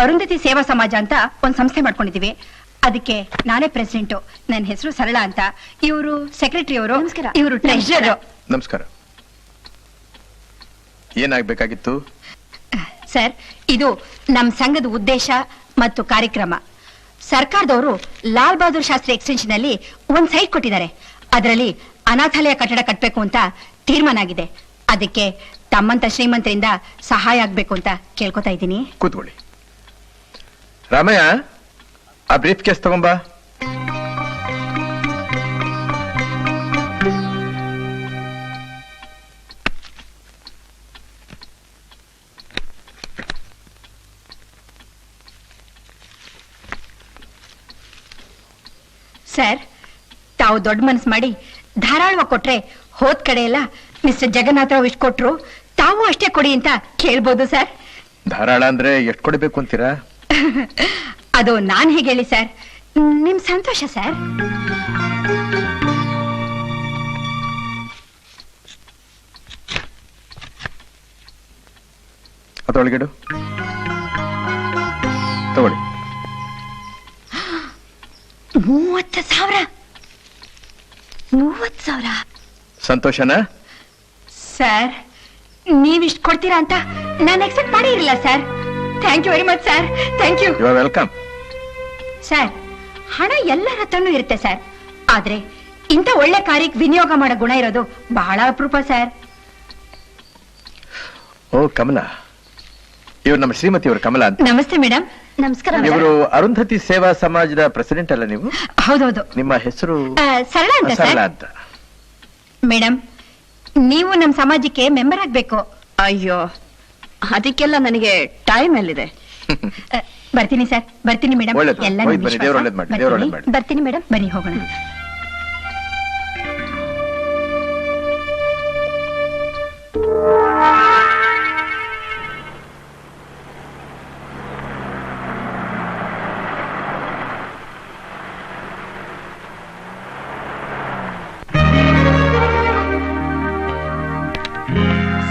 ಅರುಂಧತಿ ಸೇವಾ ಸಮಾಜ ಅಂತ ಒಂದ್ ಸಂಸ್ಥೆ ಮಾಡ್ಕೊಂಡಿದೀವಿ. ಅದಕ್ಕೆ ನಾನೇ ಪ್ರೆಸಿಡೆಂಟು. ನನ್ನ ಹೆಸರು ಸರಳ ಅಂತ. ಇವರು ಸೆಕ್ರೆಟರಿ ಅವರು. ಇವರು ಟ್ರೆಷರರ್. ನಮಸ್ಕಾರ. ಏನಾಗಬೇಕಾಗಿತ್ತು ಸರ್? ಇದು ನಮ್ಮ ಸಂಘದ ಉದ್ದೇಶ ಮತ್ತು ಕಾರ್ಯಕ್ರಮ. ಸರ್ಕಾರದವರು ಲಾಲ್ ಬಹದ್ದೂರ್ ಶಾಸ್ತ್ರಿ ಎಕ್ಸ್ಟೆನ್ಷನ್ ಅಲ್ಲಿ ಒಂದ್ ಸೈಟ್ ಕೊಟ್ಟಿದ್ದಾರೆ. ಅದರಲ್ಲಿ ಅನಾಥಾಲಯ ಕಟ್ಟಡ ಕಟ್ಟಬೇಕು ಅಂತ ತೀರ್ಮಾನ ಆಗಿದೆ. ಅದಕ್ಕೆ ತಮ್ಮಂತ ಶ್ರೀಮಂತರಿಂದ ಸಹಾಯ ಆಗ್ಬೇಕು ಅಂತ ಕೇಳ್ಕೊತಾ ಇದ್ದೀನಿ. ಕೂತ್ಕೊಳ್ಳಿ. ರಾಮಯ್ಯ, ಆ ಬ್ರೀಫ್ ಕೇಸ್ ತಗೊಂಬಾ. ಸರ್, ತಾವು ದೊಡ್ಡ ಮನಸ್ಸು ಮಾಡಿ ಧಾರಾಳವಾಗಿ ಕೊಟ್ರೆ ಹೋದ್ ಕಡೆ ಎಲ್ಲ ಮಿಸ್ಟರ್ ಜಗನ್ನಾಥರಾವ್ ಇಷ್ಟು ಕೊಟ್ರು, ತಾವು ಅಷ್ಟೇ ಕೊಡಿ ಅಂತ ಕೇಳ್ಬೋದು ಸರ್. ಧಾರಾಳ ಅಂದ್ರೆ ಎಷ್ಟು ಕೊಡಬೇಕು ಅಂತೀರಾ? ಅದು ನಾನ್ ಹೇಗೆ ಹೇಳಿ ಸರ್? ನಿಮ್ ಸಂತೋಷ ಸರ್. ಅದೊಳಗಿಡು, ತಗೊಳ್ಳಿ. 30,000. 30,000 ಸಂತೋಷನಾ? ಸರ್, ನೀವಿಷ್ಟು ಕೊಡ್ತೀರಾ ಅಂತ ನಾನು ಎಕ್ಸೆಪ್ಟ್ ಮಾಡಿರಲಿಲ್ಲ sir. Thank you very much sir. Thank you. You are welcome. Sir, ಹಣ ಎಲ್ಲರ ಹತ್ರನೂ ಇರುತ್ತೆ ಸರ್. ಆದ್ರೆ ಇಂಥ ಒಳ್ಳೆ ಕಾರ್ಯಕ್ಕೆ ವಿನಿಯೋಗ ಮಾಡೋ ಗುಣ ಇರೋದು ಬಹಳ ಅಪರೂಪ ಸರ್. ಓ ಕಮಲಾ, ಇವರು ನಮ್ಮ ಶ್ರೀಮತಿ ಅವರು ಕಮಲಾ ಅಂತ. ನಮಸ್ತೆ ಮೇಡಮ್. ನಮಸ್ಕಾರ. ಇವರು ಅರುಂಧತಿ ಸೇವಾ ಸಮಾಜದ ಪ್ರೆಸಿಡೆಂಟ್ ಅಲ್ಲ ನೀವು? ಹೌದೌದು. ನಿಮ್ಮ ಹೆಸರು? ಸರಳ ಅಂತ. ಸರಳ ಅಂತ. ಮೇಡಮ್, ನೀವು ನಮ್ಮ ಸಮಾಜಕ್ಕೆ ಮೆಂಬರ್ ಆಗ್ಬೇಕು. ಅಯ್ಯೋ, ಅದಕ್ಕೆಲ್ಲ ನನಗೆ ಟೈಮ್ ಎಲ್ಲಿದೆ? ಬರ್ತೀನಿ ಸರ್, ಬರ್ತೀನಿ ಮೇಡಮ್. ಎಲ್ಲ ಬರ್ತೀನಿ ಮೇಡಮ್. ಬನ್ನಿ ಹೋಗೋಣ.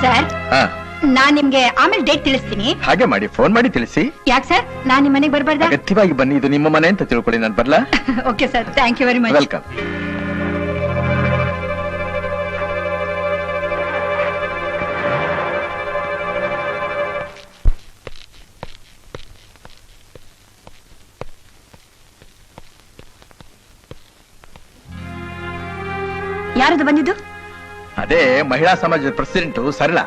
ಸರ್, ನಾನ್ ನಿಮ್ಗೆ ಆಮೇಲೆ ಡೇಟ್ ತಿಳಿಸ್ತೀನಿ. ಹಾಗೆ ಮಾಡಿ, ಫೋನ್ ಮಾಡಿ ತಿಳಿಸಿ. ಯಾಕೆ ಸರ್, ನಾನ್ ನಿಮ್ ಮನೆಗೆ ಬರ್ಬಾರ್ದ? ಅಗತ್ಯವಾಗಿ ಬನ್ನಿ, ಇದು ನಿಮ್ಮ ಮನೆ ಅಂತ ತಿಳ್ಕೊಳ್ಳಿ. ನಾನು ಬರ್ಲಾ? Okay sir, thank you very much. Welcome. ಯಾರದು ಬಂದಿದ್ದು? ಅದೇ ಮಹಿಳಾ ಸಮಾಜದ ಪ್ರೆಸಿಡೆಂಟ್ ಸರಳ.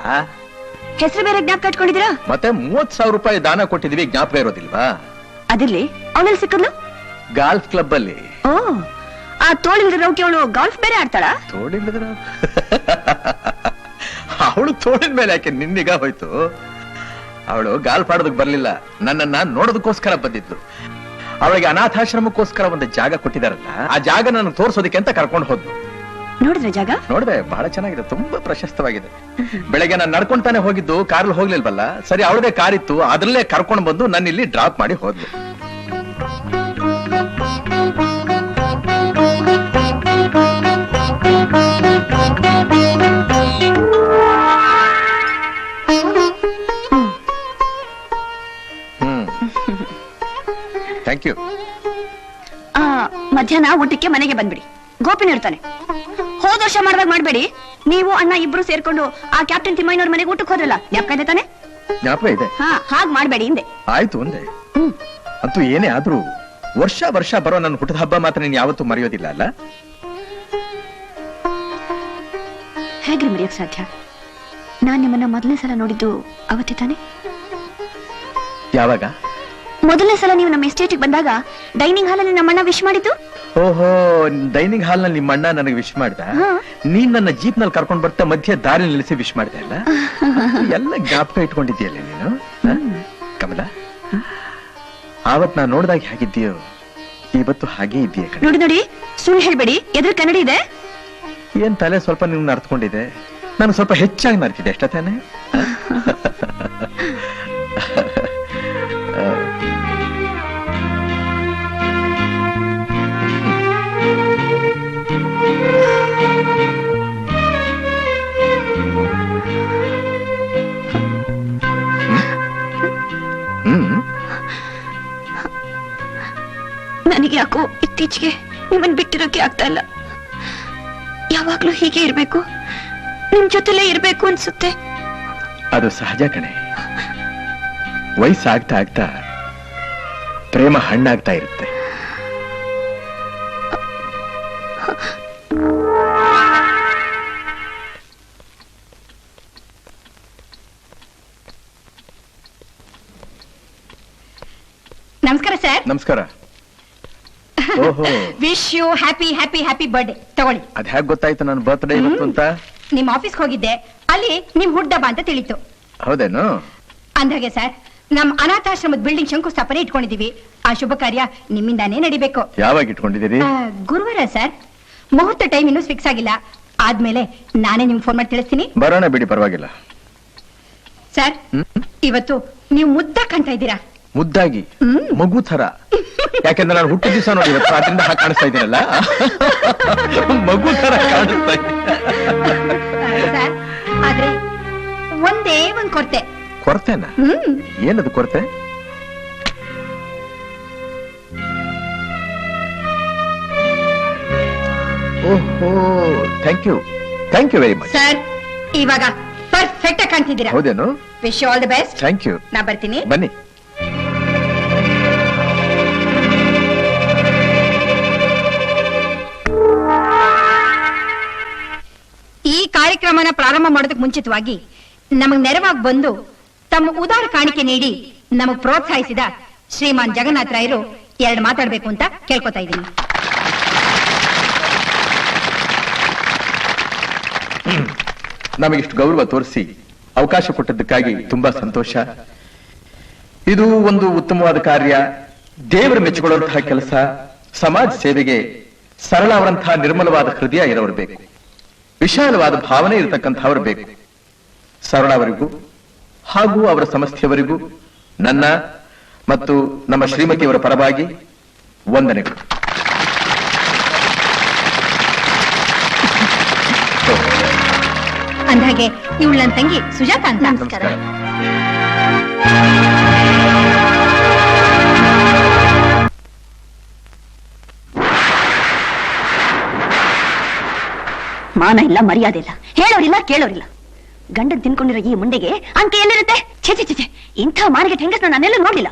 ಹೆಸರು ಬೇರೆ ಜ್ಞಾಪಕ ಇಟ್ಕೊಂಡಿದ್ದೀರಾ? ಮತ್ತೆ 30,000 ರೂಪಾಯಿ ದಾನ ಕೊಟ್ಟಿದೀವಿ, ಜ್ಞಾಪಕ ಇರೋದಿಲ್ವಾ? ಅದಿರ್ಲಿ, ಅವಳಲ್ಲಿ ಸಿಕ್ಕದ್ಲು? ಗಾಲ್ಫ್ ಕ್ಲಬ್ ಅಲ್ಲಿ. ಓ, ಆ ತೋಳಿಲ್ದ ರೌಕಿ ಅವಳು ಗಾಲ್ಫ್ ಬೇರೆ ಆಡ್ತಾಳ? ತೋಳಿಲ್ದ್ರ ಅವಳು ತೋಳಿನ ಮೇಲೆ ಯಾಕೆ ನಿನ್ನಿಗ ಹೋಯ್ತು? ಅವಳು ಗಾಲ್ಫ್ ಆಡೋದಕ್ಕೆ ಬರ್ಲಿಲ್ಲ, ನನ್ನನ್ನ ನೋಡೋದಕ್ಕೋಸ್ಕರ ಬಂದಿದ್ದು. ಅವಳಿಗೆ ಅನಾಥಾಶ್ರಮಕ್ಕೋಸ್ಕರ ಒಂದು ಜಾಗ ಕೊಟ್ಟಿದಾರಲ್ಲ, ಆ ಜಾಗ ನನಗೆ ತೋರಿಸೋದಕ್ಕೆ ಅಂತ ಕರ್ಕೊಂಡು ಹೋದ್ಲು. ನೋಡಿದ್ರೆ ಜಾಗ? ನೋಡಿದೆ, ಬಹಳ ಚೆನ್ನಾಗಿದೆ, ತುಂಬಾ ಪ್ರಶಸ್ತವಾಗಿದೆ. ಬೆಳಗ್ಗೆ ನಾನು ನಡ್ಕೊಂತಾನೆ ಹೋಗಿದ್ದು, ಕಾರಲ್ಲಿ ಹೋಗ್ಲಿಲ್ವಲ್ಲ, ಸರಿ ಅವಳದೇ ಕಾರ್ ಇತ್ತು, ಅದ್ರಲ್ಲೇ ಕರ್ಕೊಂಡು ಬಂದು ನನ್ನ ಇಲ್ಲಿ ಡ್ರಾಪ್ ಮಾಡಿ ಹೋದ್ಲು. Thank you. ಮಧ್ಯಾಹ್ನ ಊಟಕ್ಕೆ ಮನೆಗೆ ಬಂದ್ಬಿಡಿ. ಗೋಪಿನ ಇರ್ತಾನೆ. ಹೋದ ವರ್ಷ ಮಾಡ್ದಾಗ ಮಾಡ್ಬೇಡಿ. ನೀವು ಅಣ್ಣ ಇಬ್ರು ಸೇರ್ಕೊಂಡು ಆ ಕ್ಯಾಪ್ಟನ್ ತಿಮ್ಮಯ್ಯನವ್ರ ಮನೆಗೆ ಊಟಕ್ಕೆ ಹೋದ್ರಲ್ಲ, ಜ್ಞಾಪಕ ಇದೆ ತಾನೆ? ಜ್ಞಾಪಕ ಇದೆ. ಹಾಗ್ ಮಾಡ್ಬೇಡಿ ಹಿಂದೆ. ಆಯ್ತು ಒಂದೇ. ಅಂತೂ ಏನೇ ಆದ್ರೂ ವರ್ಷ ವರ್ಷ ಬರೋ ನನ್ನ ಹುಟ್ಟದ ಹಬ್ಬ ಮಾತ್ರ ನೀನ್ ಯಾವತ್ತೂ ಮರೆಯೋದಿಲ್ಲ ಅಲ್ಲ? ಹೇಗ್ರಿ ಮರೆಯಕ್ ಸಾಧ್ಯ? ನಾನ್ ನಿಮ್ಮನ್ನ ಮೊದಲನೇ ಸಲ ನೋಡಿದ್ದು ಅವತ್ತೇ ತಾನೆ? ಯಾವಾಗ? ಮೊದಲನೇ ಸಲ ನೀವು ನಮ್ಮ ಎಸ್ಟೇಟಿಗೆ ಬಂದಾಗ ಡೈನಿಂಗ್ ಹಾಲ್ ಅಲ್ಲಿ ನಮ್ಮಣ್ಣ ವಿಶ್ ಮಾಡಿದ್ದು. ಓಹೋ, ಡೈನಿಂಗ್ ಹಾಲ್ ನಲ್ಲಿ ನಿಮ್ಮಣ್ಣ ನನಗೆ ವಿಶ್ ಮಾಡ್ದ. ನೀನ್ ನನ್ನ ಜೀಪ್ ನಲ್ಲಿ ಕರ್ಕೊಂಡ್ ಬರ್ತಾ ಮಧ್ಯ ದಾರಿ ನಿಲ್ಲಿಸಿ ವಿಶ್ ಮಾಡ್ದೆ ಅಲ್ಲ? ಎಲ್ಲ ಜ್ಞಾಪಕ ಇಟ್ಕೊಂಡಿದ್ಯಲ್ಲ ನೀನು ಕಮಲ. ಆವತ್ ನಾ ನೋಡ್ದಾಗ ಹೇಗಿದ್ದೀಯೋ ಇವತ್ತು ಹಾಗೆ ಇದೆಯಾ? ನೋಡಿ ನೋಡಿ, ಸುಳ್ಳು ಹೇಳ್ಬೇಡಿ. ಎದುರು ಕನ್ನಡಿ ಇದೆ. ಏನ್ ತಲೆ ಸ್ವಲ್ಪ ನಿಮ್ನ ಅರ್ಥಕೊಂಡಿದೆ, ನಾನು ಸ್ವಲ್ಪ ಹೆಚ್ಚಾಗಿ ನರ್ತಿದ್ದೆ ಅಷ್ಟ ತಾನೆ? ನನಗೆ ಯಾಕೋ ಇತ್ತೀಚೆಗೆ ನಿಮ್ಮನ್ ಬಿಟ್ಟಿರೋಕೆ ಆಗ್ತಾ ಇಲ್ಲ. ಯಾವಾಗ್ಲೂ ಹೀಗೆ ಇರ್ಬೇಕು, ನಿಮ್ ಜೊತೆಲೇ ಇರ್ಬೇಕು ಅನ್ಸುತ್ತೆ. ಅದು ಸಹಜ ಕಣೆ. ವಯಸ್ಸಾಗ್ತಾ ಆಗ್ತಾ ಪ್ರೇಮ ಹಣ್ಣಾಗ್ತಾ ಇರುತ್ತೆ. ನಮಸ್ಕಾರ ಸರ್. ನಮಸ್ಕಾರ. ಓಹೋ, wish you happy happy happy birthday. ತಗೊಳ್ಳಿ. ಅದ್ ಹೇಗ್ ಗೊತ್ತಾಯ್ತು ನನ್ನ ಬರ್ತ್ಡೇ ಇವತ್ತು ಅಂತ? ನಿಮ್ ಆಫೀಸ್ಗೆ ಹೋಗಿದ್ದೆ, ಅಲ್ಲಿ ನಿಮ್ ಹುಟ್ಟಬ್ಬ ಅಂತ ತಿಳಿತು. ಹೌದೇನು? ಅಂದಾಗೆ ಸರ್, ನಮ್ ಅನಾಥಾಶ್ರಮದ ಬಿಲ್ಡಿಂಗ್ ಶಂಕುಸ್ಥಾಪನೆ ಇಟ್ಕೊಂಡಿದೀವಿ. ಆ ಶುಭ ಕಾರ್ಯ ನಿಮ್ಮಿಂದಾನೇ ನಡಿಬೇಕು. ಯಾವಾಗ ಇಟ್ಕೊಂಡಿದ್ದೀರಿ? ಗುರುವಾರ ಸರ್. ಮುಹೂರ್ತ ಟೈಮ್ ಇನ್ನೂ ಫಿಕ್ಸ್ ಆಗಿಲ್ಲ. ಆದ್ಮೇಲೆ ನಾನೇ ನಿಮ್ಗೆ ಫೋನ್ ಮಾಡಿ ತಿಳಿಸ್ತೀನಿ. ಬರೋಣ ಬಿಡಿ, ಪರವಾಗಿಲ್ಲ. ಸರ್, ಇವತ್ತು ನೀವು ಮುದ್ದ ಕಾಣ್ತಾ ಇದ್ದೀರಾ. ಮುದ್ದಾಗಿ, ಮಗು ತರ. ಯಾಕೆಂದ್ರೆ ನಾನು ಹುಟ್ಟಿದ ದಿವಸ ನೋಡಿ ಇವತ್ತು ಅದರಿಂದ ಹಾಗೆ ಕಾಣಿಸ್ತಾ ಇದ್ದೀನಲ್ಲ, ಮಗು ತರ ಕಾಣಿಸ್ತಾ ಇದ್ದೀನಿ. ಸರ್, ಆದ್ರೆ ಒಂದೇ ಒಂದ್ ಕೊರತೆ. ಕೊರತೆನಾ? ಏನದು ಕೊರತೆ? ಓಹೋ, thank you very much. Sir, ಇವಾಗ ಪರ್ಫೆಕ್ಟ್ ಆಗಿ ಕಾಣ್ತಿದ್ದೀರಾ. ಹೌದೇನು? Wish you all the best. Thank you. ನಾ ಬರ್ತೀನಿ. ಬನ್ನಿ. ಈ ಕಾರ್ಯಕ್ರಮನ ಪ್ರಾರಂಭ ಮಾಡೋದಕ್ಕೆ ಮುಂಚಿತವಾಗಿ ನಮಗ್ ನೆರವಾಗಿ ಬಂದು ತಮ್ಮ ಉದಾರ ಕಾಣಿಕೆ ನೀಡಿ ನಮಗ್ ಪ್ರೋತ್ಸಾಹಿಸಿದ ಶ್ರೀಮಾನ್ ಜಗನ್ನಾಥ ರಾಯರು 2 ಮಾತಾಡ್ಬೇಕು ಅಂತ ಕೇಳ್ಕೊತಾ ಇದ್ದೀನಿ. ನಮಗಿಷ್ಟು ಗೌರವ ತೋರಿಸಿ ಅವಕಾಶ ಕೊಟ್ಟದ್ದಕ್ಕಾಗಿ ತುಂಬಾ ಸಂತೋಷ. ಇದು ಒಂದು ಉತ್ತಮವಾದ ಕಾರ್ಯ, ದೇವರು ಮೆಚ್ಚಿಕೊಳ್ಳುವಂತಹ ಕೆಲಸ. ಸಮಾಜ ಸೇವೆಗೆ ಸರಳ ಅವರಂತಹ ನಿರ್ಮಲವಾದ ಹೃದಯ ಇರೋರು ಬೇಕು, ವಿಶಾಲವಾದ ಭಾವನೆ ಇರತಕ್ಕಂಥವ್ರು ಬೇಕು. ಸರಳ ಅವರಿಗೂ ಹಾಗೂ ಅವರ ಸಂಸ್ಥೆಯವರಿಗೂ ನನ್ನ ಮತ್ತು ನಮ್ಮ ಶ್ರೀಮತಿಯವರ ಪರವಾಗಿ ವಂದನೆಗಳು. ಅಂದಾಗೆ ಇವಳು ನನ್ನ ತಂಗಿ ಸುಜಾತ ಅಂತ. ನಮಸ್ಕಾರ. ಮಾನ ಇಲ್ಲ, ಮರ್ಯಾದೆ ಇಲ್ಲ, ಹೇಳೋರಿಲ್ಲ ಕೇಳೋರಿಲ್ಲ. ಗಂಡನ್ ತಿನ್ಕೊಂಡಿರೋ ಈ ಮುಂಡೆಗೆ ಅಂಕೆ ಎಲ್ಲಿರುತ್ತೆ? ಛೆ ಛೆ ಛೆ, ಇಂಥ ಮಾನಿಗೆ ಹೆಂಗಸ್ನ ನಾನೆಲ್ಲ ನೋಡ್ಲಿಲ್ಲ.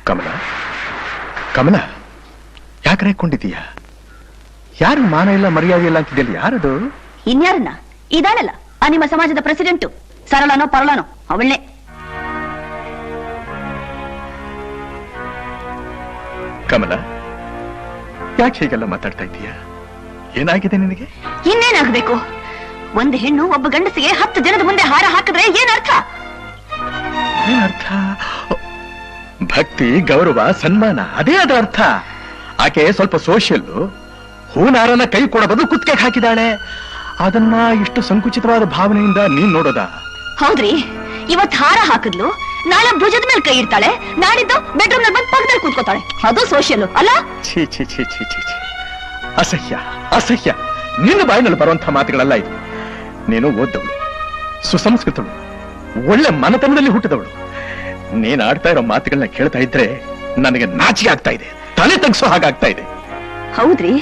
ಕಮಲ, ಕಮಲ, ಯಾಕೆ ರೇಕೊಂಡಿದೀಯ? ಯಾರು ಮಾನ ಇಲ್ಲ ಮರ್ಯಾದೆ ಇಲ್ಲ ಅಂತಿದ್ದಲ್ಲಿ? ಯಾರದು? ಇನ್ಯಾರನ್ನ? ಇದಾಳಲ್ಲ ಆ ನಿಮ್ಮ ಸಮಾಜದ ಪ್ರೆಸಿಡೆಂಟು, ಸರಳನೋ ಪರಳನೋ ಅವಳೇ. ಕಮಲ, ಯಾಕೆ ಹೀಗೆಲ್ಲ ಮಾತಾಡ್ತಾ ಇದ್ದೀಯ? ಏನಾಗಿದೆ ನಿನಗೆ? ಇನ್ನೇನಾಗಬೇಕು? ಒಂದು ಹೆಣ್ಣು ಒಬ್ಬ ಗಂಡಸಿಗೆ 10 ಜನದ ಮುಂದೆ ಹಾರ ಹಾಕಿದ್ರೆ ಏನರ್ಥ? ಏನರ್ಥ? ಭಕ್ತಿ, ಗೌರವ, ಸನ್ಮಾನ, ಅದೇ ಅದರ ಅರ್ಥ. ಆಕೆ ಸ್ವಲ್ಪ ಸೋಷಿಯಲ್. ಹೂನಾರನ ಕೈ ಕೊಡ ಬದಲು ಕುತ್ತಿಗೆ ಹಾಕಿದಾಳೆ. ಅದನ್ನ ಇಷ್ಟು ಸಂಕುಚಿತವಾದ ಭಾವನೆಯಿಂದ ನೀನ್ ನೋಡೋದ? ಹೌದ್ರಿ, ಇವತ್ ಹಾರ ಹಾಕಿದ್ಲು, ನಾಳೆ ಭುಜದ ಮೇಲೆ ಕೈ ಇಡ್ತಾಳೆ, ನಾಡಿದ್ದು ಬೆಡ್ರೂಮ್ ನಲ್ಲಿ ಬಂದು ಪಕ್ಕದಲ್ಲಿ ಕೂತ್ಕೋತಾಳೆ. ಅದು ಸೋಷಿಯಲ್ ಅಲ್ಲ? ಛೀ ಛೀ ಛೀ ಛೀ ಛೀ ಛೀ, ಅಸಹ್ಯ ಅಸಹ್ಯ. ನಿನ್ನ ಬಾಯಿನಲ್ಲಿ ಬರುವಂತಹ ಮಾತುಗಳಲ್ಲ ಇದು. ನೀನು ಓದ್ದವಳು, ಸುಸಂಸ್ಕೃತಳು, ಒಳ್ಳೆ ಮನತನದಲ್ಲಿ ಹುಟ್ಟಿದವಳು. ನೀನ್ ಆಡ್ತಾ ಇರೋ ಮಾತುಗಳನ್ನ ಕೇಳ್ತಾ ಇದ್ರೆ ನನಗೆ ನಾಚಿಕೆ ಆಗ್ತಾ ಇದೆ, ತಲೆ ತಗ್ಸೋ ಹಾಗಾಗ್ತಾ ಇದೆ. ಹೌದ್ರಿ,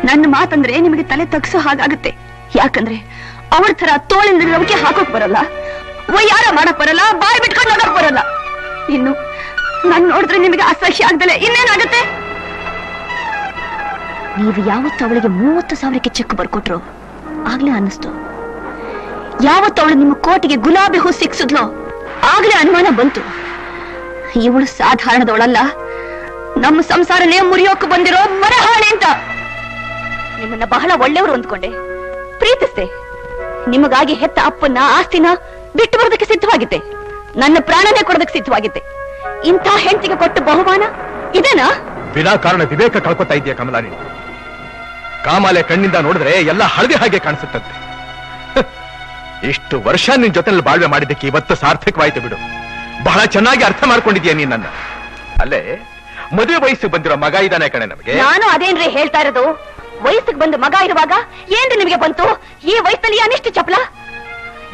ನನ್ನ ಮಾತಂದ್ರೆ ನಿಮಗೆ ತಲೆ ತಗ್ಸೋ ಹಾಗಾಗುತ್ತೆ. ಯಾಕಂದ್ರೆ ಅವಳ ತರ ತೋಳಿಂದ ರವಿಕೆ ಹಾಕೋಕ್ ಬರಲ್ಲ, ವಯ್ಯಾರ ಮಾಡಕ್ ಬರಲ್ಲ, ಬಾಯಿ ಬಿಟ್ಕೊಂಡು ಹೋಗಕ್ ಬರಲ್ಲ. ಇನ್ನು ನಾನ್ ನೋಡಿದ್ರೆ ನಿಮಗೆ ಅಸಹ್ಯ ಆಗ್ದಲೆ ಇನ್ನೇನಾಗುತ್ತೆ? ನೀವು ಯಾವತ್ತು ಅವಳಿಗೆ 30,000ಕ್ಕೆ ಚೆಕ್ ಬರ್ಕೊಟ್ರು ಆಗ್ಲೇ ಅನ್ನಿಸ್ತು. ಯಾವತ್ತು ಅವಳು ನಿಮ್ಮ ಕೋಟಿಗೆ ಗುಲಾಬಿ ಹೂ ಸಿಕ್ಸಿದ್ಲೋ ಆಗ್ಲೇ ಅನುಮಾನ ಬಂತು. ಇವಳು ಸಾಧಾರಣದವಳಲ್ಲ, ನಮ್ಮ ಸಂಸಾರನೇ ಮುರಿಯೋಕೆ ಬಂದಿರೋ ಮರಹಾಳೆ ಅಂತ. ನಿಮ್ಮನ್ನ ಬಹಳ ಒಳ್ಳೆಯವರು ಅಂದ್ಕೊಂಡೆ, ಪ್ರೀತಿಸ್ದೆ. ನಿಮಗಾಗಿ ಹೆತ್ತ ಅಪ್ಪನ್ನ ಆಸ್ತಿನ ಬಿಟ್ಟು ಬರೋದಕ್ಕೆ ಸಿದ್ಧವಾಗಿದ್ದೆ, ನನ್ನ ಪ್ರಾಣನೇ ಕೊಡೋದಕ್ಕೆ ಸಿದ್ಧವಾಗಿದ್ದೆ. ಇಂಥ ಹೆಂಡತಿಗೆ ಕೊಟ್ಟ ಬಹುಮಾನ ಇದೇನಾ? ವಿನಾಕಾರಣ ವಿವೇಕ ಕಳ್ಕೊತಾ ಇದೆಯಾ ಕಮಲಾ? ನೀನು ಕಾಮಾಲೆ ಕಣ್ಣಿಂದ ನೋಡಿದ್ರೆ ಎಲ್ಲ ಹಳದಿ ಹಾಗೆ ಕಾಣಿಸುತ್ತಂತೆ. ಇಷ್ಟು ವರ್ಷ ನಿನ್ ಜೊತೆನಲ್ಲಿ ಬಾಳ್ವೆ ಮಾಡಿದ್ದಕ್ಕೆ ಇವತ್ತು ಸಾರ್ಥಕವಾಯ್ತು ಬಿಡು. ಬಹಳ ಚೆನ್ನಾಗಿ ಅರ್ಥ ಮಾಡ್ಕೊಂಡಿದ್ಯಾ ನೀನ್ ನನ್ನ. ಅಲ್ಲೇ ಮದುವೆ ವಯಸ್ಸಿಗೆ ಬಂದಿರೋ ಮಗ ಇದ್ದಾನೆ ಕಣೆ ನಮಗೆ. ನಾನು ಅದೇನ್ರಿ ಹೇಳ್ತಾ ಇರೋದು. ವಯಸ್ಸಿಗೆ ಬಂದ ಮಗ ಇರುವಾಗ ಏನ್ರಿ ನಿಮಗೆ ಬಂತು? ಈ ವಯಸ್ಸಲ್ಲಿ ಅನಿಷ್ಟು ಚಪಲ.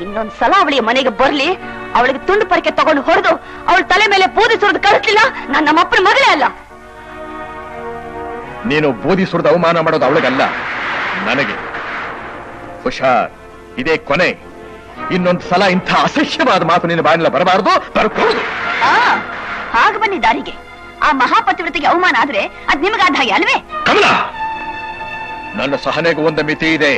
ಇನ್ನೊಂದ್ ಸಲ ಅವಳಿಗೆ ಮನೆಗೆ ಬರ್ಲಿ, ಅವಳಿಗೆ ತುಂಡು ಪರಿಕೆ ತಗೊಂಡು ಹೊಡೆದು ಅವಳ ತಲೆ ಮೇಲೆ ಬೂದಿ ಸುರಿದು ಕಳಿಸ್ಲಿಲ್ಲ, ನಾನು ನಮ್ಮಪ್ಪನ ಮಗಳೇ ಅಲ್ಲ. ನೀನು ಬೂದಿ ಸುರಿದು ಅವಮಾನ ಮಾಡೋದು ಅವಳಿಗಲ್ಲ, ನನಗೆ. ಹುಷಾರ್, ಇದೇ ಕೊನೆ. ಇನ್ನೊಂದು ಸಲ ಇಂಥ ಅಸಹ್ಯವಾದ ಮಾತು ನಿನ್ನ ಬಾಯಿನ ಬರಬಾರದು, ಬರ್ಕೋದು. ಆಗ ಬನ್ನಿ ದಾರಿಗೆ. ಆ ಮಹಾಪತಿವ್ರತಿಗೆ ಅವಮಾನ ಆದ್ರೆ ಅದ್ ನಿಮಗಾದ ಹಾಗೆ ಅಲ್ವೇ? ಕಮಲಾ, ನನ್ನ ಸಹನೆಗೂ ಒಂದು ಮಿತಿ ಇದೆ.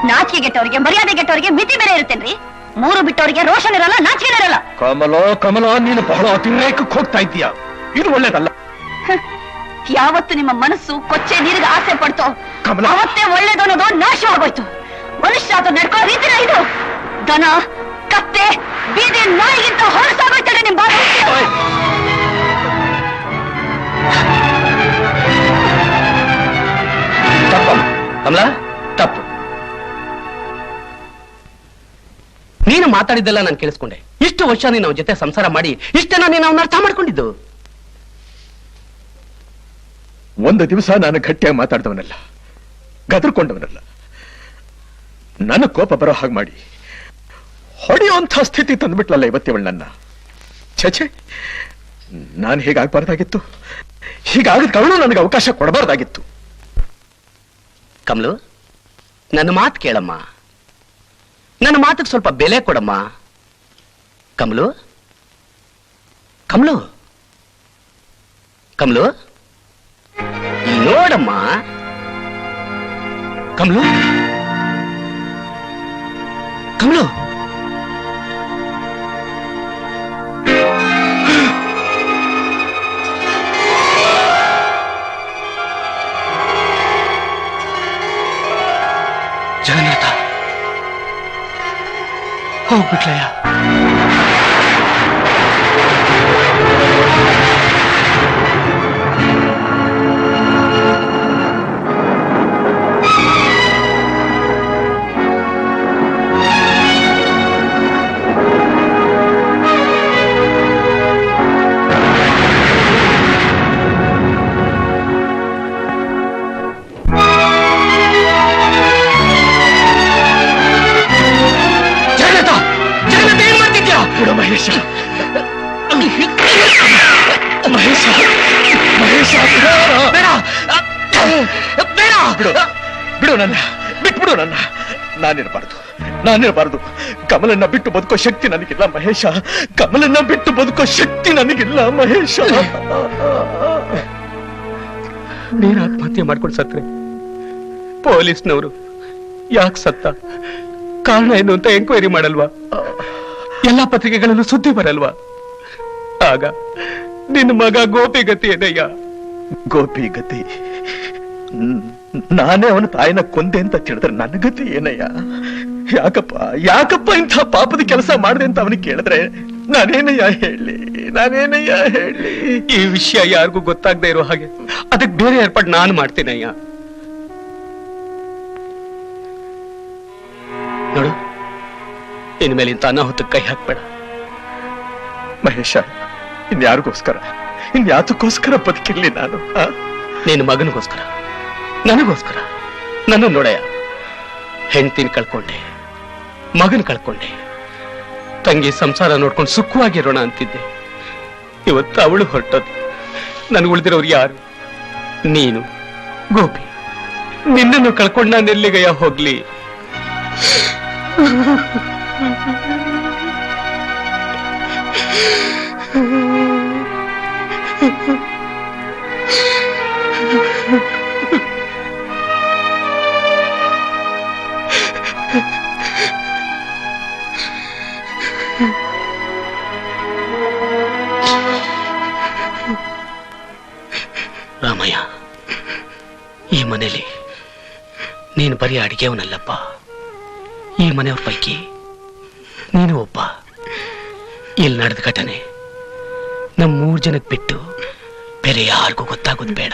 ನಾಚಿಕೆ ಗೆಟ್ಟವರಿಗೆ, ಮರ್ಯಾದೆ ಗೆಟ್ಟವರಿಗೆ ಮಿತಿ ಬೇರೆ ಇರುತ್ತೇನ್ರಿ? ಮೂರು ಬಿಟ್ಟವರಿಗೆ ರೋಷನ್ ಇರಲ್ಲ, ನಾಚಿಕೆ ಇರಲ್ಲ. ಕಮಲೋ, ನೀನು ಬಹಳ ಅತಿರೇಕಕ್ಕೆ ಹೋಗ್ತಾ ಇದ್ದೀಯ. ಇದು ಒಳ್ಳೇದಲ್ಲ. ಯಾವತ್ತು ನಿಮ್ಮ ಮನಸ್ಸು ಕೊಚ್ಚೆ ನೀರಿಗೆ ಆಸೆ ಪಡ್ತೋ ಕಮಲಾ, ಅವತ್ತೇ ಒಳ್ಳೇದು ಅನ್ನೋದು ನಾಶವಾಗೋಯ್ತು. ಮನುಷ್ಯ ಅದು ನಡ್ಕೋ ರೀತಿನ ಇದು. ದನ, ಕತ್ತೆ, ಬೀದಿ ನಾಯಿಗಿಂತ ಹೊರಸಾಗೋಯ್ತದೆ ನಿಮ್ ಬಾಳ. ಕಮಲಾ, ತಪ್ಪು. ನೀನು ಮಾತಾಡಿದ್ದೆಲ್ಲ ನಾನು ಕೇಳಿಸ್ಕೊಂಡೆ. ಇಷ್ಟು ವರ್ಷ ನೀನು ಅವನ ಜೊತೆ ಸಂಸಾರ ಮಾಡಿ ಇಷ್ಟೇನ ನೀನು ಅವನ ಅರ್ಥ ಮಾಡ್ಕೊಂಡಿದ್ದು? ಒಂದು ದಿವಸ ನಾನು ಗಟ್ಟಿಯಾಗಿ ಮಾತಾಡ್ದವನಲ್ಲ, ಗದರ್ಕೊಂಡವನಲ್ಲ. ನನ್ನ ಕೋಪ ಬರೋ ಹಾಗೆ ಮಾಡಿ ಹೊಡೆಯುವಂಥ ಸ್ಥಿತಿ ತಂದ್ಬಿಟ್ಲಲ್ಲ ಇವತ್ತಿವಳು ನನ್ನ. ಛೆ, ನಾನು ಹೀಗಾಗಬಾರ್ದಾಗಿತ್ತು. ಹೀಗಾಗದ ಅವಳು ನನಗೆ ಅವಕಾಶ ಕೊಡಬಾರ್ದಾಗಿತ್ತು. ಕಮಲು, ನನ್ನ ಮಾತು ಕೇಳಮ್ಮ. ನನ್ನ ಮಾತಿಗೆ ಸ್ವಲ್ಪ ಬೆಲೆ ಕೊಡಮ್ಮ. ಕಮಲು, ಕಮಲು, ಕಮಲು, ಇಲ್ಲಿ ನೋಡಮ್ಮ. ಕಮಲು, ಕಮಲು, ಜಗನ್ನಾಥ ಹೋಗ್ಬಿಟ್ಲಯ್ಯ. ಮಹೇಶ, ಮಹೇಶ, ಮಹೇಶ, ಬಿಡು ನನ್ನ, ಬಿಟ್ಬಿಡು ನನ್ನ. ನಾನಿರಬಾರ್ದು. ಕಮಲನ್ನ ಬಿಟ್ಟು ಬದುಕೋ ಶಕ್ತಿ ನನಗಿಲ್ಲ ಮಹೇಶ. ಕಮಲನ್ನ ಬಿಟ್ಟು ಬದುಕೋ ಶಕ್ತಿ ನನಗಿಲ್ಲ ಮಹೇಶ. ನೀನು ಆತ್ಮಹತ್ಯೆ ಮಾಡ್ಕೊಂಡು ಸತ್ರೆ ಪೊಲೀಸ್ನವರು ಯಾಕೆ ಸತ್ತ, ಕಾರಣ ಏನು ಅಂತ ಎಂಕ್ವೈರಿ ಮಾಡಲ್ವಾ? ಎಲ್ಲಾ ಪತ್ರಿಕೆಗಳಲ್ಲೂ ಸುದ್ದಿ ಬರಲ್ವಾ? ಆಗ ನಿನ್ನ ಮಗ ಗೋಪಿ ಗತಿ ಏನಯ್ಯ? ಗೋಪಿ ಗತಿ? ನಾನೇ ಅವನ ತಾಯಿನ ಕೊಂದೆ ಅಂತ ತಿಳಿದ್ರೆ ನನ್ನ ಗತಿ ಏನಯ್ಯ? ಯಾಕಪ್ಪ ಇಂಥ ಪಾಪದ ಕೆಲಸ ಮಾಡಿದೆ ಅಂತ ಅವನಿಗೆ ಕೇಳಿದ್ರೆ ನಾನೇನಯ್ಯ ಹೇಳಿ? ಈ ವಿಷಯ ಯಾರಿಗೂ ಗೊತ್ತಾಗದೆ ಇರೋ ಹಾಗೆ ಅದಕ್ಕೆ ಬೇರೆ ಏರ್ಪಾಡು ನಾನು ಮಾಡ್ತೀನಯ್ಯ. ನೋಡು, ಇನ್ಮೇಲೆ ಇಂಥ ಅನಾಹುತಕ್ಕೆ ಕೈ ಹಾಕ್ಬೇಡ ಮಹೇಶ. ಇನ್ಯಾತಕ್ಕೋಸ್ಕರ ಬದುಕಿರ್ಲಿ ನಾನು? ನಿನ್ನ ಮಗನಿಗೋಸ್ಕರ, ನನಗೋಸ್ಕರ. ನನ್ನ ನೋಡಯ್ಯ, ಹೆಂಡ್ತಿನ ಕಳ್ಕೊಂಡೆ, ಮಗನ್ ಕಳ್ಕೊಂಡೆ, ತಂಗಿ ಸಂಸಾರ ನೋಡ್ಕೊಂಡು ಸುಖವಾಗಿರೋಣ ಅಂತಿದ್ದೆ. ಇವತ್ತು ಅವಳು ಹೊರಟೋದು. ನನ್ಗೆ ಉಳಿದಿರೋರು ಯಾರು? ನೀನು, ಗೋಪಿ. ನಿನ್ನನ್ನು ಕಳ್ಕೊಂಡು ನಾನು ಎಲ್ಲಿಗಯ್ಯ ಹೋಗ್ಲಿ? ರಾಮಯ್ಯ, ಈ ಮನೇಲಿ ನೀನು ಬರೀ ಅಡಿಗೆಯವನಲ್ಲಪ್ಪ. ಈ ಮನೆಯವ್ರ ಪೈಕಿ ನೀನು ಒಬ್ಬ. ಇಲ್ಲಿ ನಡೆದ ಘಟನೆ ನಮ್ಮ 3 ಜನಕ್ಕೆ ಬಿಟ್ಟು ಬೇರೆ ಯಾರಿಗೂ ಗೊತ್ತಾಗೋದು ಬೇಡ.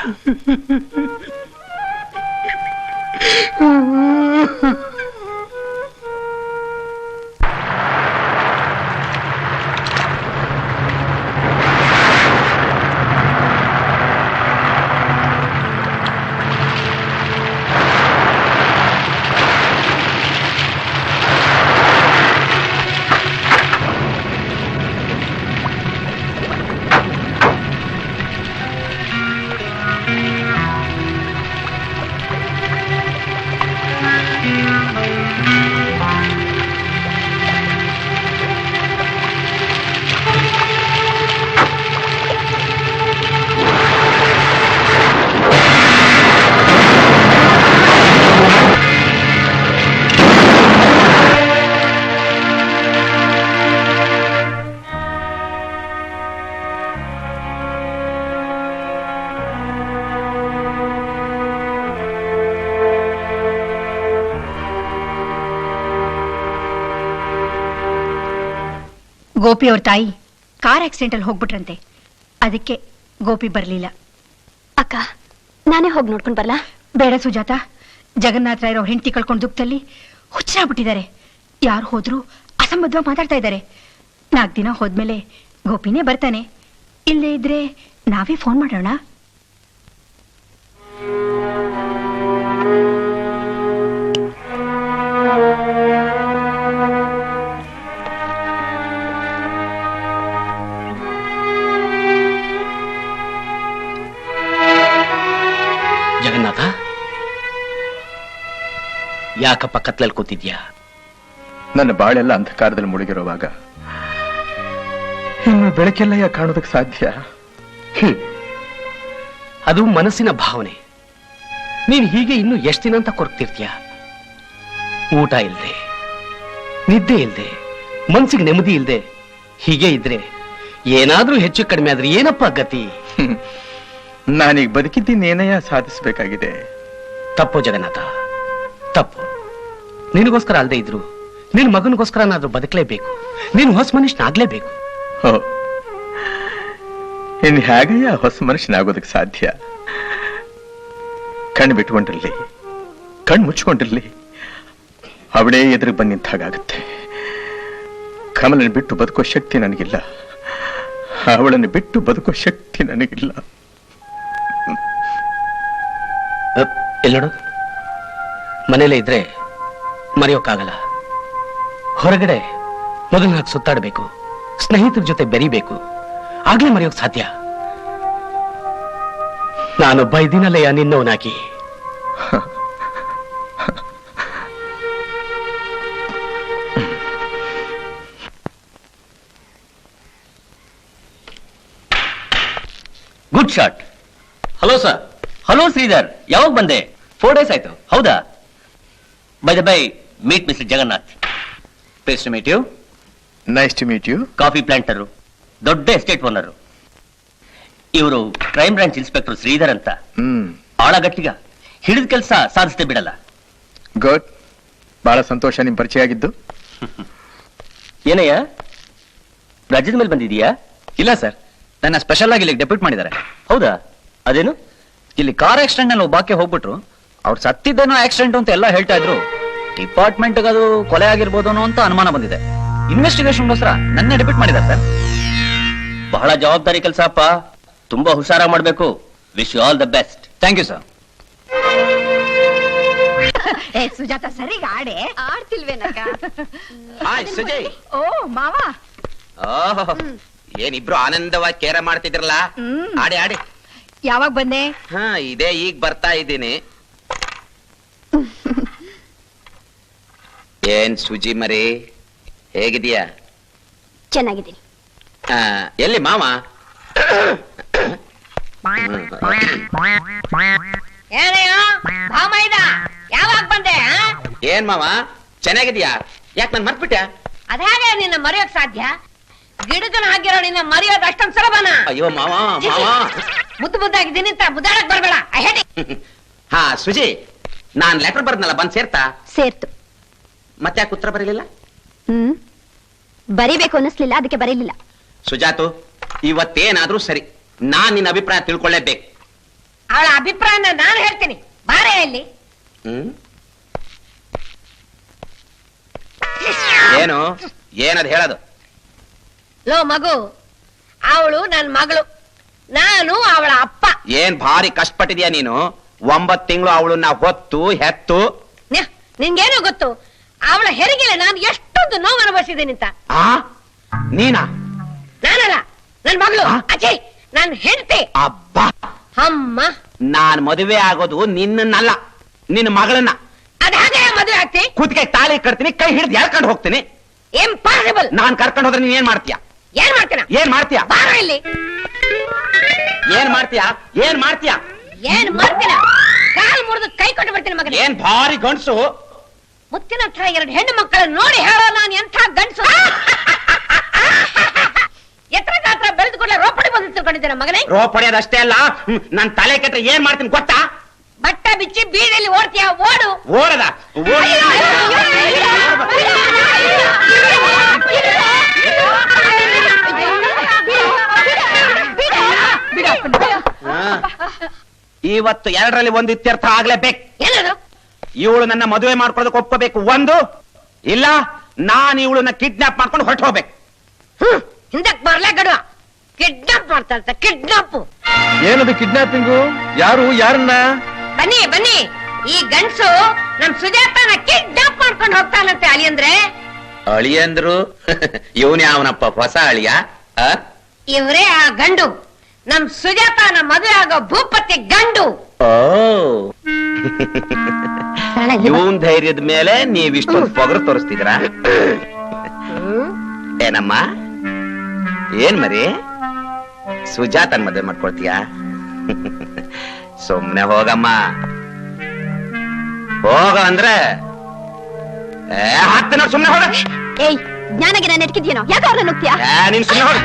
ಗೋಪಿ ಅವ್ರ ತಾಯಿ ಕಾರ್ ಆಕ್ಸಿಡೆಂಟ್ ಅಲ್ಲಿ ಹೋಗ್ಬಿಟ್ರಂತೆ. ಅದಕ್ಕೆ ಗೋಪಿ ಬರ್ಲಿಲ್ಲ. ಅಕ್ಕ, ನಾನೇ ಹೋಗಿ ನೋಡ್ಕೊಂಡ್ ಬರ್ಲಾ? ಬೇಡ ಸುಜಾತ, ಜಗನ್ನಾಥ ರಾಯರ್ ಅವ್ರ ಹೆಂಡತಿ ಕಳ್ಕೊಂಡು ದುಃಖದಲ್ಲಿ ಹುಚ್ಚಾಗ್ಬಿಟ್ಟಿದ್ದಾರೆ. ಯಾರು ಹೋದ್ರು ಅಸಂಬದ್ಧವಾಗಿ ಮಾತಾಡ್ತಾ ಇದ್ದಾರೆ. 4 ದಿನ ಹೋದ್ಮೇಲೆ ಗೋಪಿನೇ ಬರ್ತಾನೆ. ಇಲ್ಲೇ ಇದ್ರೆ ನಾವೇ ಫೋನ್ ಮಾಡೋಣ. ಜಗನ್ನಾಥ, ಯಾಕಪ್ಪ ಕತ್ಲಲ್ಲಿ ಕೂತಿದ್ಯಾ? ನನ್ನ ಬಾಳೆಲ್ಲ ಅಂಧಕಾರದಲ್ಲಿ ಮುಳುಗಿರುವಾಗ ಇನ್ನು ಬೆಳಕೆಲ್ಲ ಯಾಕೆ ಕಾಣೋದಕ್ಕೆ ಸಾಧ್ಯ? ಅದು ಮನಸ್ಸಿನ ಭಾವನೆ. ನೀನ್ ಹೀಗೆ ಇನ್ನು ಎಷ್ಟು ದಿನ ಅಂತ ಕೊರಗ್ತಿರ್ತೀಯ? ಊಟ ಇಲ್ದೆ, ನಿದ್ದೆ ಇಲ್ದೆ, ಮನ್ಸಿಗೆ ನೆಮ್ಮದಿ ಇಲ್ದೆ ಹೀಗೆ ಇದ್ರೆ ಏನಾದ್ರೂ ಹೆಚ್ಚು ಕಡಿಮೆ ಆದ್ರೆ ಏನಪ್ಪ ಗತಿ? ನಾನೀಗ ಬದುಕಿದ್ದೀನೇನಯ್ಯ ಸಾಧಿಸಬೇಕಾಗಿದೆ? ತಪ್ಪು ಜಗನ್ನಾಥ, ತಪ್ಪು. ನಿನಗೋಸ್ಕರ ಅಲ್ದೇ ಇದ್ರು ನಿನ್ ಮಗನಿಗೋಸ್ಕರನಾದ್ರೂ ಬದುಕಲೇಬೇಕು. ನೀನು ಹೊಸ ಮನುಷ್ಯನಾಗ್ಲೇಬೇಕು. ಇನ್ ಹೇಗಯ್ಯ ಹೊಸ ಮನುಷ್ಯನಾಗೋದಕ್ಕೆ ಸಾಧ್ಯ? ಕಣ್ಣು ಬಿಟ್ಕೊಂಡಿರ್ಲಿ, ಕಣ್ಣು ಮುಚ್ಕೊಂಡಿರ್ಲಿ, ಅವಳೇ ಎದುರು ಬಂದು ನಿಂತಾಗತ್ತೆ. ಕಮಲನ್ನು ಬಿಟ್ಟು ಬದುಕೋ ಶಕ್ತಿ ನನಗಿಲ್ಲ. ಅವಳನ್ನು ಬಿಟ್ಟು ಬದುಕೋ ಶಕ್ತಿ ನನಗಿಲ್ಲ. ಎಲ್ಲೋಡು, ಮನೇಲೇ ಇದ್ರೆ ಮರೆಯೋಕ್ಕಾಗಲ್ಲ. ಹೊರಗಡೆ ಮೊದಲನಾಗಿ ಸುತ್ತಾಡಬೇಕು, ಸ್ನೇಹಿತರ ಜೊತೆ ಬೆರಿಬೇಕು, ಆಗ್ಲೇ ಮರೆಯೋಕ್ ಸಾಧ್ಯ. ನಾನೊಬ್ಬ ಇದ್ದೀನಲ್ಲಯ್ಯ ನಿನ್ನವನಾಗಿ. Good shot. Hello sir. Hello Shridhar, ಯಾವಾಗ ಬಂದೆ? 4 days ಆಯ್ತು. ಹೌದಾ? By the by, meet mister Jagannath. Pleased to meet you. Nice to meet you. Coffee planter, ದೊಡ್ಡ ಎಸ್ಟೇಟ್ ಓನರು. ಇವರು ಕ್ರೈಮ್ ಬ್ರಾಂಚ್ ಇನ್ಸ್ಪೆಕ್ಟರ್ ಶ್ರೀಧರ್ ಅಂತ. ಆಳಗಟ್ಟಿಗ, ಹಿಡಿದ ಕೆಲಸ ಸಾಧಿಸದೆ ಬಿಡಲ್ಲ. ಗುಡ್, ಬಹಳ ಸಂತೋಷ ನಿಮ್ ಪರಿಚಯ ಆಗಿದ್ದು. ಏನಯ್ಯ, ರಾಜ್ಯದ ಮೇಲೆ ಬಂದಿದೀಯಾ? ಇಲ್ಲ ಸರ್, ನನ್ನ ಸ್ಪೆಷಲ್ ಆಗಿ ಇಲ್ಲಿ ಡೆಪ್ಯೂಟ್ ಮಾಡಿದ್ದಾರೆ. ಹೌದಾ? ಅದೇನು? ಇಲ್ಲಿ ಕಾರ್ ಆಕ್ಸಿಡೆಂಟ್ ನಲ್ಲಿ ಒಬ್ಬಾಕೆ ಹೋಗ್ಬಿಟ್ರು. ಅವ್ರು ಸತ್ತಿದ್ದೇನೋ ಆಕ್ಸಿಡೆಂಟ್ ಅಂತ ಎಲ್ಲ ಹೇಳ್ತಾ ಇದ್ರು. ಡಿಪಾರ್ಟ್ಮೆಂಟ್ ಅದು ಕೊಲೆ ಆಗಿರ್ಬೋದು ಅಂತ ಅನುಮಾನ ಬಂದಿದೆ. ಇನ್ವೆಸ್ಟಿಗೇಷನ್ಗೋಸ್ಕರ ನನ್ನ ಡೆಪ್ಯೂಟ್ ಮಾಡಿದ್ದಾರೆ ಸರ್. ಬಹಳ ಜವಾಬ್ದಾರಿ ಕೆಲಸ ಅಪ್ಪ, ತುಂಬಾ ಹುಷಾರಾಗಿ ಮಾಡ್ಬೇಕು. Wish you all the best. Thank you sir. Sujata, ಸರಿಗ ಆಡೆ. ಆಡ್ತಿಲ್ವೇನಕ್ಕ? ಹಾಯ್ ಸುಜಯ್. ಓ ಮಾವ, ಏನಿಬ್ರು ಆನಂದವಾಗಿ ಕೇರ ಮಾಡ್ತಿದ್ರಲ್ಲ, ಆಡಿ ಆಡಿ. ಯಾವಾಗ ಬಂದೆ? ಹಾ, ಇದೇ ಈಗ ಬರ್ತಾ ಇದ್ದೀನಿ. ಏನ್ ಸುಜಿ ಮರಿ, ಹೇಗಿದೀಯಾ? ಚೆನ್ನಾಗಿದ್ದೀನಿ. ಎಲ್ಲಿ ಮಾವ? ಯಾವಾಗ ಬಂದೆ? ಏನ್ ಮಾವ, ಚೆನ್ನಾಗಿದ್ಯಾ? ಯಾಕೆ ನನ್ ಮರ್ತ್ಬಿಟ್ಯಾ? ಅದ್ಯಾಗೆ ನಿನ್ನ ಮರೆಯೋಕ್ ಸಾಧ್ಯ? ಗಿಡಗನ ಹಾಕಿರೋ ನಿನ್ನ ಮರೆಯೋದು ಅಷ್ಟೊಂದ್ ಸುಲಭನ? ಅಯ್ಯೋ ಮಾವ, ಮಾವ ಮುದ್ದು ಮುದ್ದಾಗಿದ್ದೀನಿ ಅಂತ ಮುದ್ದಾಡಕ್ ಬರ್ಬೇಡ. ಹೇಳಿ. ಹಾ ಸುಜಿ, ನಾನ್ ಲೆಟರ್ ಬರ್ದ್ನಲ್ಲ, ಬಂದ್ ಸೇರ್ತಾ? ಸೇರ್ತು. ಮತ್ತೆ ಯಾಕೆ ಉತ್ತರ ಬರೀಲಿಲ್ಲ? ಬರೀಬೇಕು ಅನ್ನಿಸ್ಲಿಲ್ಲ, ಅದಕ್ಕೆ ಬರೀಲಿಲ್ಲ. ಸುಜಾತು, ಇವತ್ತೇನಾದ್ರೂ ಸರಿ, ನಾನ್ ನಿನ್ನ ಅಭಿಪ್ರಾಯ ತಿಳ್ಕೊಳ್ಳೇಬೇಕು. ಅವಳ ಅಭಿಪ್ರಾಯನ ನಾನು ಹೇಳ್ತೀನಿ. ಬಾರೆ ಇಲ್ಲಿ. ಏನು ಏನದ್ ಹೇಳೋದು? ಲೋ ಮಗು, ಅವಳು ನನ್ ಮಗಳು, ನಾನು ಅವಳ ಅಪ್ಪ. ಏನ್ ಭಾರಿ ಕಷ್ಟಪಟ್ಟಿದ್ಯಾ ನೀನು. 9 ತಿಂಗಳು ಅವಳನ್ನ ಹೊತ್ತು ಹೆತ್ತು. ನಿನ್ಗೇನು ಗೊತ್ತು ಅವಳ ಹೆರಿಗೆಲೆ ನಾನು ಎಷ್ಟೊಂದು ನೋವು ಅನುಭವಿಸಿದ್ದೀನಿ ಅಂತ? ಆ ನೀನಾ? ನಾನಲ್ಲ, ನನ್ ಮಗಳು. ಅಜ್ಜಿ, ನನ್ ಹೆಂಡತಿ. ಅಬ್ಬಾ, ಅಮ್ಮ, ನಾನ್ ಮದುವೆ ಆಗೋದು ನಿನ್ನನ್ನಲ್ಲ, ನಿನ್ನ ಮಗಳನ್ನ. ಅದ ಹಾಗೆ ಮದುವೆ ಆಗ್ತಿ? ಕೂತ್ಕೆ ತಾಳಿ ಕಟ್ತೀನಿ, ಕೈ ಹಿಡಿದು ಎಳ್ಕೊಂಡು ಹೋಗ್ತೀನಿ. ಇಂಪಾಸಿಬಲ್. ನಾನ್ ಕರ್ಕೊಂಡು ಹೋದ್ರೆ ನೀನ್ ಏನ್ ಮಾಡ್ತೀಯ? ಏನ್ ಮಾಡ್ತೀನ? ಏನ್ ಮಾಡ್ತೀಯ? ಬಾರ ಇಲ್ಲಿ. ಏನ್ ಮಾಡ್ತೀಯ? ಏನ್ ಮಾಡ್ತೀಯ? ಏನ್ ಮಾಡ್ತೀನ? ಕಾಲ್ ಮುರಿದು ಕೈ ಕೊಟ್ಟು ಬರ್ತೀನಿ ಮಗನ. ಏನ್ ಭಾರಿ ಗಂಡ್ಸು. ಮುತ್ತಿನ ಹತ್ರ 2 ಹೆಣ್ಣು ಮಕ್ಕಳನ್ನ ನೋಡಿ ಹೇಳೋ ನಾನು ಎಂಥ ಗಂಡಸು. ಎತ್ತರ ಗಾತ್ರ ಬೆಳೆದು ಕೂಡಲೇ ರೋಪಡಿ ಬಂದು ತಿಳ್ಕೊಂಡಿದ್ದೇನೆ ಮಗನೇ. ರೋಪಡಿಯೋದಷ್ಟೇ ಅಲ್ಲ, ನನ್ ತಲೆ ಕೆಟ್ಟ ಏನ್ ಮಾಡ್ತೀನಿ ಗೊತ್ತಾ? ಬಟ್ಟ ಬಿಚ್ಚಿ ಬೀಡಲ್ಲಿ ಓಡ್ತೀಯ, ಓಡು. ಓಡದ ಅಯ್ಯೋ, ಅಯ್ಯೋ, ಅಯ್ಯೋ, ಅಯ್ಯೋ, ಅಯ್ಯೋ, ಅಯ್ಯೋ, ಅಯ್ಯೋ, ಅಯ್ಯೋ, ಅಯ್ಯೋ, ಅಯ್ಯೋ, ಅಯ್ಯೋ, ಅಯ್ಯೋ, ಅಯ್ಯೋ, ಅಯ್ಯೋ, ಇವತ್ತು ಎರಡರಲ್ಲಿ ಒಂದು ಇತ್ಯರ್ಥ ಆಗ್ಲೇಬೇಕು. ಏನದು? ಇವಳು ನನ್ನ ಮದುವೆ ಮಾಡ್ಕೊಳ್ಳೋದಕ್ಕೆ ಒಪ್ಪಬೇಕು, ಒಂದು ಇಲ್ಲ ನಾನು ಇವಳನ್ನ ಕಿಡ್ನಾಪ್ ಮಾಡ್ಕೊಂಡು ಹೊರಟು ಹೋಗ್ಬೇಕು. ಹಿಂದಕ್ ಬರ್ಲೇ ಗಡು ಕಿಡ್ನಾಪ್ ಮಾಡ್ತಾ ಕಿಡ್ನಾಪ್. ಏನದು ಕಿಡ್ನಾಪಿಂಗು? ಯಾರು ಯಾರನ್ನ? ಬನ್ನಿ ಬನ್ನಿ, ಈ ಗಂಡ್ಸು ನಮ್ ಸುಜಾತನ ಕಿಡ್ನಾಪ್ ಮಾಡ್ಕೊಂಡು ಹೋಗ್ತಾನಂತೆ. ಅಳಿ ಅಂದ್ರೆ ಅಳಿಯಂದ್ರು ಇವನೇ ಅವನಪ್ಪ ಹೊಸ ಅಳಿಯ. ಇವ್ರೇ ಆ ಗಂಡು, ನಮ್ ಸುಜಾತನ ಮದುವೆ ಆಗೋ ಭೂಪತಿ ಗಂಡು. ಇವನ್ ಧೈರ್ಯದ ಮೇಲೆ ನೀವಿಷ್ಟೊಂದು ಪೊಗರು ತೋರಿಸ್ತಿದ್ರ ಏನಮ್ಮ? ಏನ್ ಮರಿ ಸುಜಾತನ್ ಮದುವೆ ಮಾಡ್ಕೊಳ್ತೀಯ? ಸುಮ್ನೆ ಹೋಗಮ್ಮ, ಹೋಗ ಅಂದ್ರೆ ಹತ್ತು ನೋಡಿ ಸುಮ್ನೆ ಹೋಗ. ಏಯ್, ಜ್ಞಾನಗೆ ನಾನು ನೆಟ್ಕಿದ್ಯೇನೋ? ಯಾಕೆ ಅವ್ರನ್ನ ನುಗ್ತೀಯಾ? ನೀನ್ ಸುಮ್ನೆ ಹೋಗ.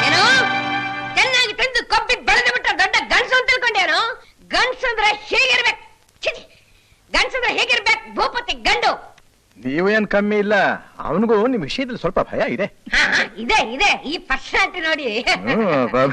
ಏನು ಚೆನ್ನಾಗಿ ತಂದು ಕೊಬ್ಬಿ ಬೆಳೆದು ಬಿಟ್ಟ ದೊಡ್ಡ ಗಂಡ್ಸು ಅಂತ ತಿಳ್ಕೊಂಡೇನು? ಗಂಡ್ಸಂದ್ರೆ ಹೇಗಿರ್ಬೇಕು? ಗಂಡ್ಸಂದ್ರೆ ಹೇಗಿರ್ಬೇಕು? ಭೂಪತಿ ಗಂಡು. ನೀವೇನ್ ಕಮ್ಮಿ ಇಲ್ಲ, ಅವನಿಗೂ ನಿಮ್ ವಿಷಯದಲ್ಲಿ ಸ್ವಲ್ಪ ಭಯ ಇದೆ. ಇದೆ ಇದೆ, ಈ ಪರ್ಸನಾಲಿಟಿ ನೋಡಿ. ಹ್ಮ್